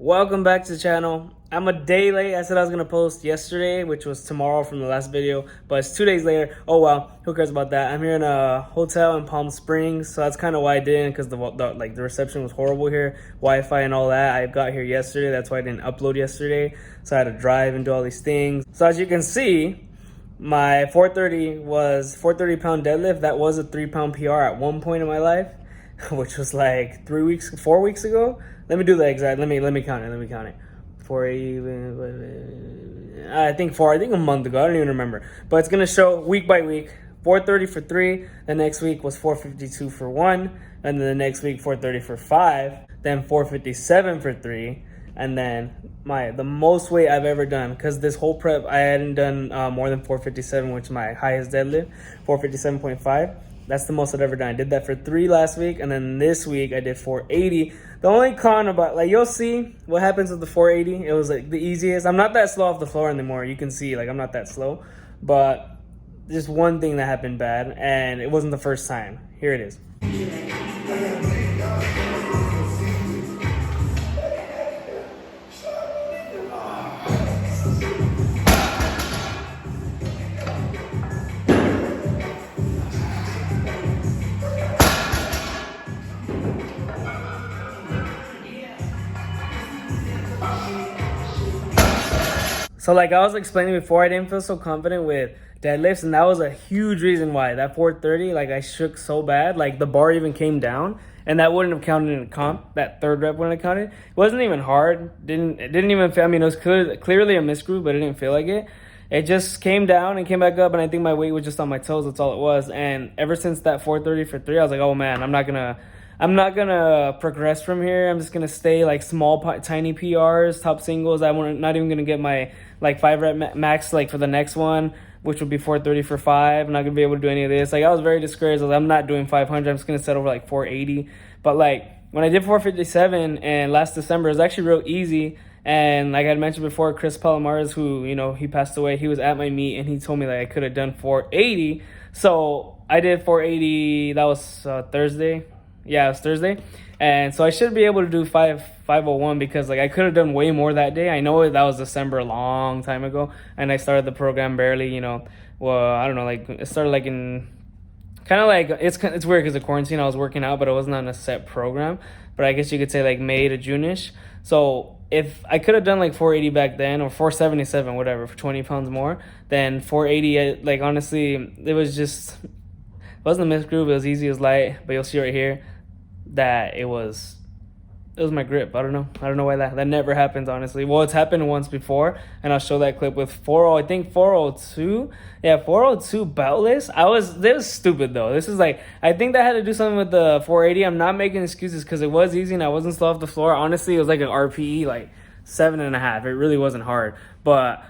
Welcome back to the channel. I'm a day late. I said I was gonna post yesterday, which was tomorrow from the last video, but it's 2 days later. Oh well, who cares about that? I'm here in a hotel in Palm Springs, so that's kind of why I didn't, because the reception was horrible here, Wi-Fi and all that. I got here yesterday, that's why I didn't upload yesterday. So I had to drive and do all these things. So as you can see, my 430 was 430-pound deadlift. That was a 3-pound PR at one point in my life, which was like 4 weeks ago. Let me do the exact. Let me count it. 480. I think a month ago. I don't even remember. But it's gonna show week by week. 430 for 3. The next week was 452 for 1, and then the next week 430 for 5. Then 457 for 3, and then the most weight I've ever done, because this whole prep I hadn't done more than 457, which is my highest deadlift, 457.5. That's the most I've ever done. I did that for 3 last week, and then this week I did 480. The only con about, like, you'll see what happens with the 480. It was like the easiest. I'm not that slow off the floor anymore. You can see, like, I'm not that slow. But just one thing that happened bad, and it wasn't the first time. Here it is. So like I was explaining before, I didn't feel so confident with deadlifts, and that was a huge reason why. That 430, like I shook so bad, like the bar even came down, and that wouldn't have counted in a comp. That third rep wouldn't have counted. It wasn't even hard. It didn't even feel, I mean, it was clearly a misgroove, but it didn't feel like it. It just came down and came back up, and I think my weight was just on my toes. That's all it was. And ever since that 430 for 3, I was like, oh man, I'm not gonna progress from here. I'm just gonna stay like small, tiny PRs, top singles. Not even gonna get my like 5 rep max like for the next one, which would be 430 for 5. I'm not gonna be able to do any of this. Like I was very discouraged. I was like, I'm not doing 500. I'm just gonna settle for like 480. But like when I did 457 and last December, it was actually real easy. And like I mentioned before, Chris Palomares, who, you know, he passed away, he was at my meet and he told me that I could have done 480. So I did 480. That was Thursday. Yeah, it was Thursday. And so I should be able to do 501, because like I could have done way more that day. I know that was December, a long time ago, and I started the program barely, you know. Well, I don't know, like it started like in kind of like, it's weird because of quarantine. I was working out, but it wasn't on a set program. But I guess you could say like May to June-ish. So if I could have done like 480 back then, or 477, whatever, for 20 pounds more, then 480, like honestly, it wasn't a misgroove. It was easy as light. But you'll see right here that it was my grip. I don't know why that never happens, honestly. Well, it's happened once before, and I'll show that clip with 402. Yeah, 402 beltless. This was stupid though. This is like, I think that had to do something with the 480. I'm not making excuses, because it was easy and I wasn't slow off the floor. Honestly, it was like an RPE like 7.5. It really wasn't hard. But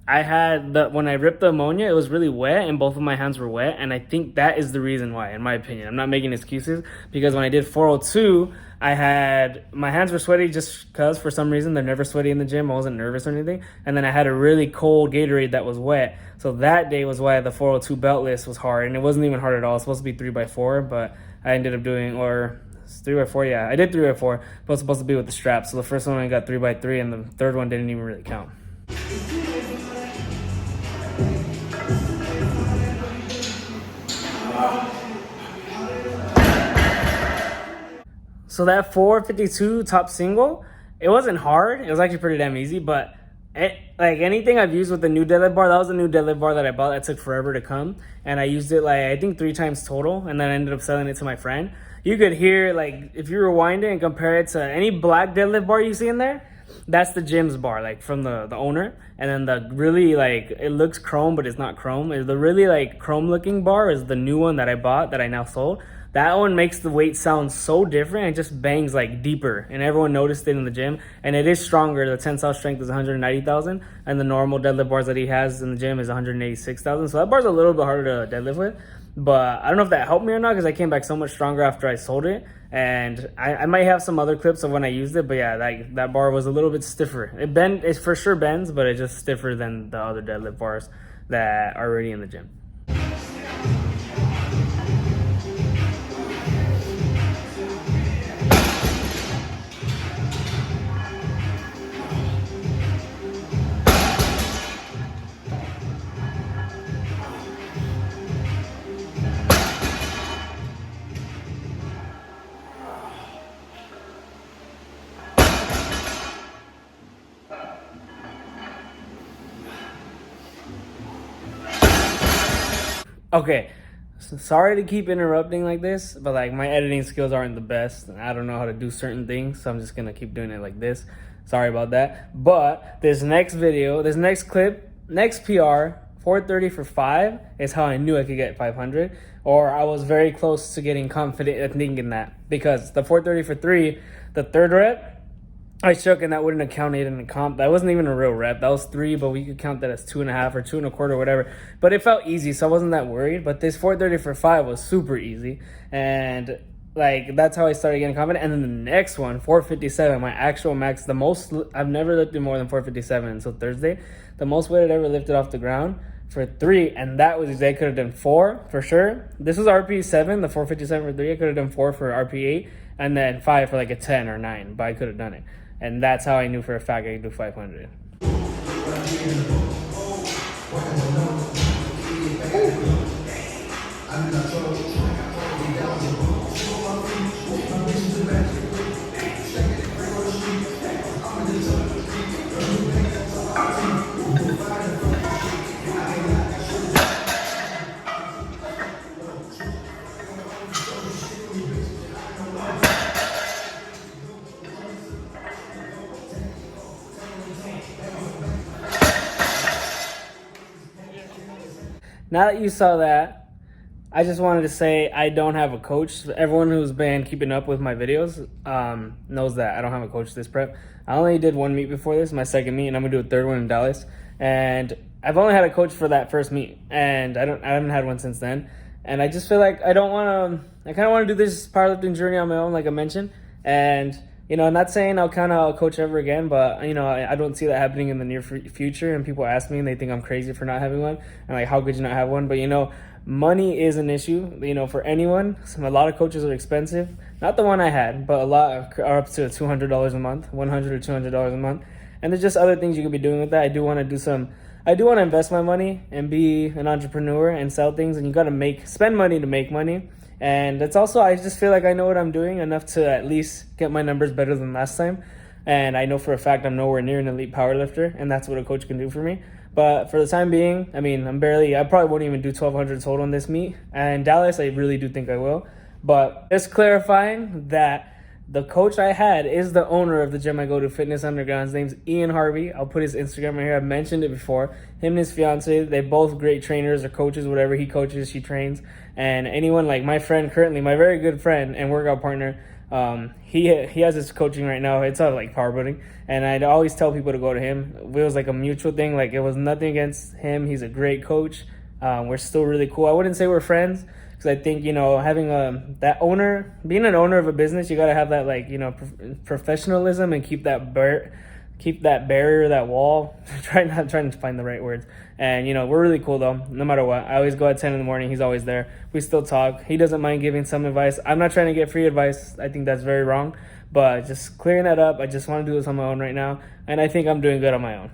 I had when I ripped the ammonia, it was really wet and both of my hands were wet, and I think that is the reason why, in my opinion. I'm not making excuses, because when I did 402, my hands were sweaty just because for some reason they're never sweaty in the gym. I wasn't nervous or anything. And then I had a really cold Gatorade that was wet. So that day was why the 402 beltless was hard, and it wasn't even hard at all. It's supposed to be 3x4, but I ended up doing, or 3x4, yeah. I did 3x4, but it's supposed to be with the strap. So the first one I got 3x3, and the third one didn't even really count. So that 452 top single, it wasn't hard. It was actually pretty damn easy, but like anything I've used with the new deadlift bar, that was a new deadlift bar that I bought that took forever to come. And I used it like, I think 3 times total, and then I ended up selling it to my friend. You could hear, like, if you rewind it and compare it to any black deadlift bar you see in there, that's the gym's bar, like from the owner. And then the really, like, it looks chrome, but it's not chrome. The really like chrome looking bar is the new one that I bought, that I now sold. That one makes the weight sound so different. It just bangs like deeper, and everyone noticed it in the gym. And it is stronger. The tensile strength is 190,000, and the normal deadlift bars that he has in the gym is 186,000. So that bar's a little bit harder to deadlift with. But I don't know if that helped me or not, because I came back so much stronger after I sold it. And I might have some other clips of when I used it, but yeah, that bar was a little bit stiffer. It for sure bends, but it's just stiffer than the other deadlift bars that are already in the gym. Okay, so sorry to keep interrupting like this, but like my editing skills aren't the best, and I don't know how to do certain things, so I'm just gonna keep doing it like this. Sorry about that. But this next video, this next clip, next PR, 430 for 5 is how I knew I could get 500, or I was very close to getting confident at thinking that, because the 430 for 3, the third rep, I shook and that wouldn't have counted in the comp. That wasn't even a real rep. That was 3, but we could count that as 2.5 or 2.25 or whatever. But it felt easy, so I wasn't that worried. But this 430 for 5 was super easy. And like that's how I started getting confident. And then the next one, 457, my actual max, the most I've never lifted more than 457 until Thursday. The most weight I'd ever lifted off the ground for 3, and that was exactly, I could have done 4 for sure. This was RP 7, the 457 for 3. I could have done 4 for RP 8, and then 5 for like a 10 or 9, but I could have done it. And that's how I knew for a fact I could do 500. Now that you saw that, I just wanted to say I don't have a coach. Everyone who's been keeping up with my videos knows that I don't have a coach this prep. I only did one meet before this, my second meet, and I'm gonna do a third one in Dallas. And I've only had a coach for that first meet, and I haven't had one since then. And I just feel like I kind of want to do this powerlifting journey on my own, like I mentioned. And you know, I'm not saying I'll kind of coach ever again, but you know, I don't see that happening in the near future. And people ask me, and they think I'm crazy for not having one. And like, how could you not have one? But you know, money is an issue. You know, for anyone. A lot of coaches are expensive. Not the one I had, but a lot are up to $200 a month, $100 or $200 a month. And there's just other things you could be doing with that. I do want to invest my money and be an entrepreneur and sell things. And you got to spend money to make money. And it's also, I just feel like I know what I'm doing enough to at least get my numbers better than last time. And I know for a fact I'm nowhere near an elite powerlifter, and that's what a coach can do for me. But for the time being, I mean, I probably won't even do 1,200 total in this meet. And Dallas, I really do think I will. But just clarifying that the coach I had is the owner of the gym I go to, Fitness Underground. His name's Ian Harvey. I'll put his Instagram right here. I've mentioned it before. Him and his fiance, they both great trainers or coaches, whatever. He coaches, she trains. And anyone like my friend currently, my very good friend and workout partner, he has his coaching right now. It's all like powerlifting. And I'd always tell people to go to him. It was like a mutual thing. Like it was nothing against him. He's a great coach. We're still really cool. I wouldn't say we're friends, because I think, you know, having being an owner of a business, you got to have that, like, you know, professionalism and keep that barrier, that wall. trying to find the right words. And, you know, we're really cool though, no matter what. I always go at 10 in the morning. He's always there. We still talk. He doesn't mind giving some advice. I'm not trying to get free advice. I think that's very wrong. But just clearing that up, I just want to do this on my own right now. And I think I'm doing good on my own.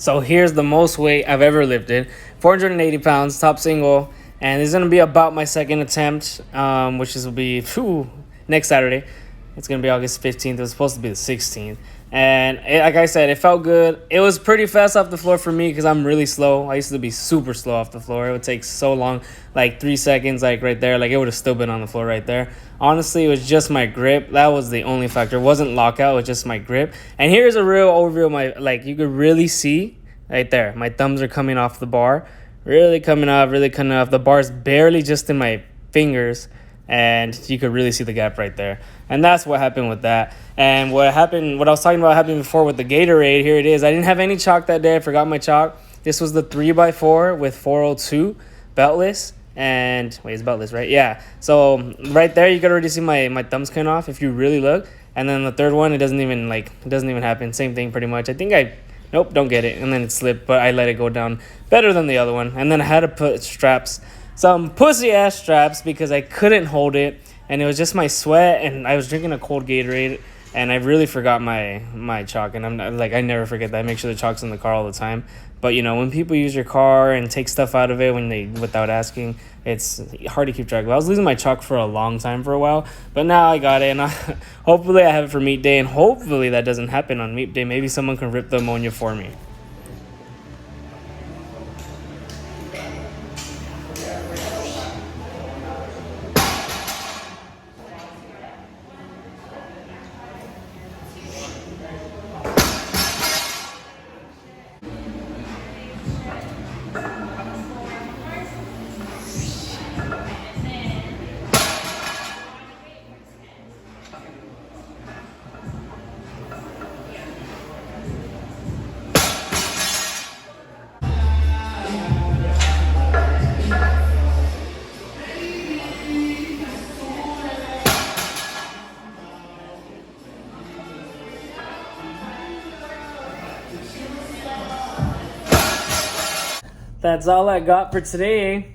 So here's the most weight I've ever lifted, 480 pounds, top single, and it's going to be about my second attempt, which will be next Saturday. It's going to be August 15th. It was supposed to be the 16th. And like I said, it felt good. It was pretty fast off the floor for me because I'm really slow. I used to be super slow off the floor. It would take so long, like 3 seconds, like right there. Like it would have still been on the floor right there. Honestly, it was just my grip. That was the only factor. It wasn't lockout. It was just my grip. And here's a real overview of my, like you could really see right there. My thumbs are coming off the bar. Really coming off, really coming off. The bar's barely just in my fingers. And you could really see the gap right there. And that's what happened with that. And what I was talking about happened before with the Gatorade, here it is. I didn't have any chalk that day. I forgot my chalk. This was the 3x4 with 402 beltless. And wait, it's beltless, right? Yeah. So right there, you could already see my thumbs coming off if you really look. And then the third one, it doesn't even happen. Same thing pretty much. I think nope, don't get it. And then it slipped, but I let it go down better than the other one. And then I had to put straps, some pussy-ass straps, because I couldn't hold it. And it was just my sweat, and I was drinking a cold Gatorade. and I really forgot my chalk, and I'm not, like, I never forget that. I make sure the chalk's in the car all the time. But you know, when people use your car and take stuff out of it when they without asking, it's hard to keep track of. I was losing my chalk for a long time for a while, but now I got it, and hopefully I have it for meet day, and hopefully that doesn't happen on meet day. Maybe someone can rip the ammonia for me. That's all I got for today.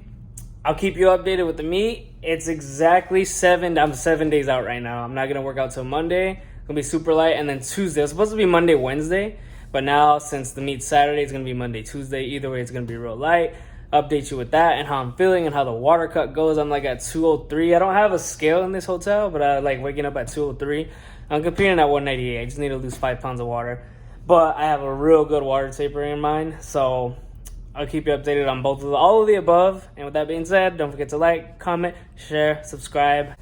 I'll keep you updated with the meet. It's exactly I'm 7 days out right now. I'm not gonna work out till Monday. It's gonna be super light, and then Tuesday. It's supposed to be Monday, Wednesday, but now since the meet's Saturday, it's gonna be Monday, Tuesday. Either way, it's gonna be real light. Update you with that and how I'm feeling and how the water cut goes. I'm like at 203. I don't have a scale in this hotel, but I like waking up at 203. I'm competing at 198. I just need to lose 5 pounds of water, but I have a real good water taper in mind, so I'll keep you updated on all of the above. And with that being said, don't forget to like, comment, share, subscribe.